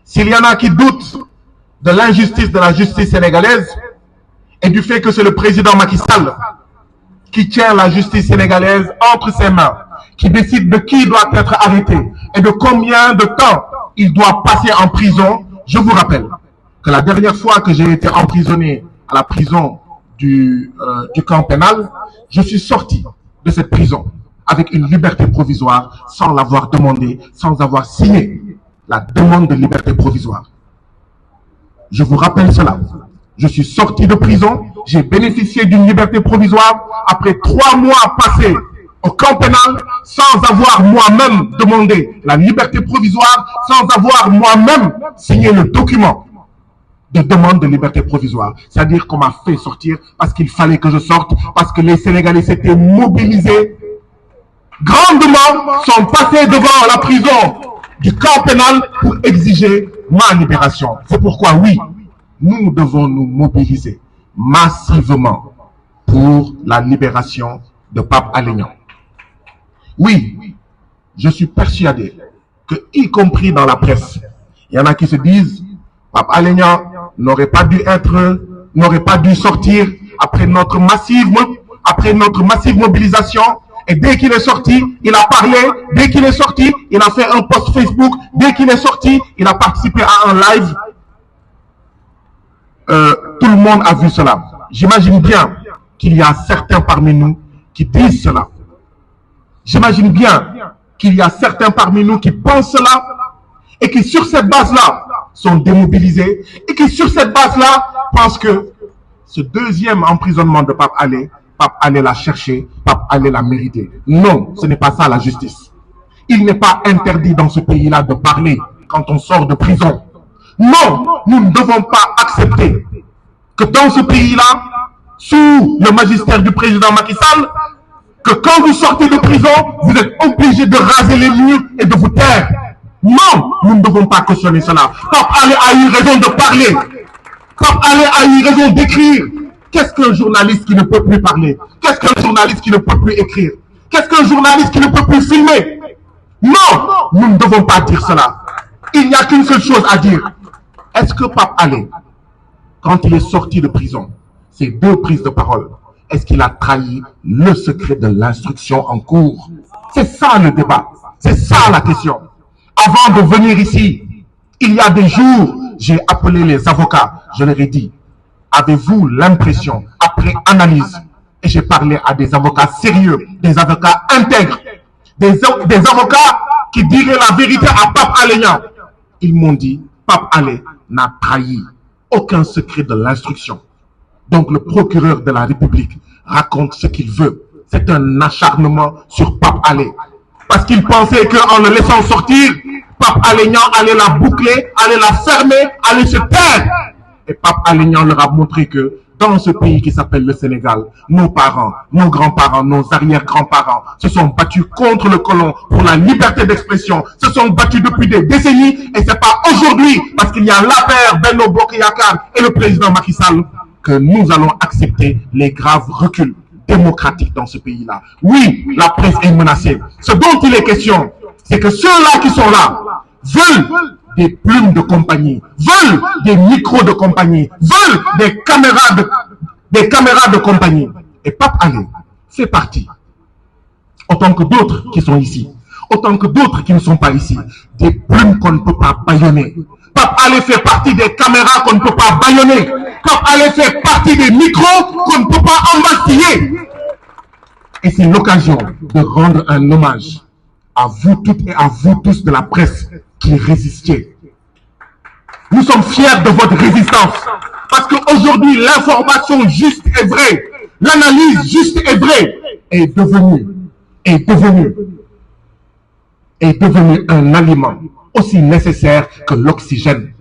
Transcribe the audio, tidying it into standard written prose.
S'il y en a qui doutent de l'injustice de la justice sénégalaise et du fait que c'est le président Macky Sall qui tient la justice sénégalaise entre ses mains, qui décide de qui doit être arrêté et de combien de temps il doit passer en prison, je vous rappelle que la dernière fois que j'ai été emprisonné à la prison du camp pénal, je suis sorti de cette prison avec une liberté provisoire sans l'avoir demandé, sans avoir signé la demande de liberté provisoire. Je vous rappelle cela. Je suis sorti de prison, j'ai bénéficié d'une liberté provisoire après 3 mois passés au camp pénal sans avoir moi-même demandé la liberté provisoire, sans avoir moi-même signé le document de demande de liberté provisoire. C'est-à-dire qu'on m'a fait sortir parce qu'il fallait que je sorte, parce que les Sénégalais s'étaient mobilisés grandement, sont passés devant la prison du camp pénal pour exiger ma libération. C'est pourquoi, oui, nous devons nous mobiliser massivement pour la libération de Pape Alé Niang. Oui, je suis persuadé que, y compris dans la presse, il y en a qui se disent Pape Alé Niang n'aurait pas dû sortir après notre massive mobilisation. Et dès qu'il est sorti, il a parlé. Dès qu'il est sorti, il a fait un post Facebook. Dès qu'il est sorti, il a participé à un live. Tout le monde a vu cela. J'imagine bien qu'il y a certains parmi nous qui disent cela. J'imagine bien qu'il y a certains parmi nous qui pensent cela et qui, sur cette base-là, sont démobilisés et qui, sur cette base-là, pensent que ce deuxième emprisonnement de Pape Alé l'a cherché, Pape Alé l'a mérité. Non, ce n'est pas ça la justice. Il n'est pas interdit dans ce pays-là de parler quand on sort de prison. Non, nous ne devons pas accepter que dans ce pays-là, sous le magistère du président Macky Sall, que quand vous sortez de prison, vous êtes obligé de raser les murs et de vous taire. Non, nous ne devons pas cautionner cela. Pape Alé a eu raison de parler. Pape Alé a eu raison d'écrire. Qu'est-ce qu'un journaliste qui ne peut plus parler? Qu'est-ce qu'un journaliste qui ne peut plus écrire? Qu'est-ce qu'un journaliste qui ne peut plus filmer? Non, nous ne devons pas dire cela. Il n'y a qu'une seule chose à dire. Est-ce que Pape Alé, quand il est sorti de prison, ces 2 prises de parole, est-ce qu'il a trahi le secret de l'instruction en cours? C'est ça le débat. C'est ça la question. Avant de venir ici, il y a des jours, j'ai appelé les avocats. Je leur ai dit, avez-vous l'impression, après analyse, et j'ai parlé à des avocats sérieux, des avocats intègres, des avocats qui diraient la vérité à Pape Alé Niang. Ils m'ont dit, Pape Alé n'a trahi aucun secret de l'instruction. Donc le procureur de la République raconte ce qu'il veut. C'est un acharnement sur Pape Alé. Parce qu'il pensait qu'en le laissant sortir, Pape Alé Niang allait la boucler, allait la fermer, allait se taire. Et Pape Alé Niang leur a montré que dans ce pays qui s'appelle le Sénégal, nos parents, nos grands-parents, nos arrière-grands-parents se sont battus contre le colon pour la liberté d'expression, se sont battus depuis des décennies, et c'est pas aujourd'hui, parce qu'il y a l'affaire Benno Bokk Yakaar et le président Macky Sall, que nous allons accepter les graves reculs démocratiques dans ce pays-là. Oui, la presse est menacée. Ce dont il est question, c'est que ceux-là qui sont là veulent des plumes de compagnie, veulent des micros de compagnie, veulent des caméras de compagnie. Et Pape Alé fait partie, autant que d'autres qui sont ici, autant que d'autres qui ne sont pas ici, des plumes qu'on ne peut pas bâillonner. Pape Alé fait partie des caméras qu'on ne peut pas bâillonner. Pape Alé fait partie des micros qu'on ne peut pas embastiller. Et c'est l'occasion de rendre un hommage à vous toutes et à vous tous de la presse qui résistiez. Nous sommes fiers de votre résistance parce qu'aujourd'hui, l'information juste et vraie, l'analyse juste et vraie est devenue un aliment aussi nécessaire que l'oxygène.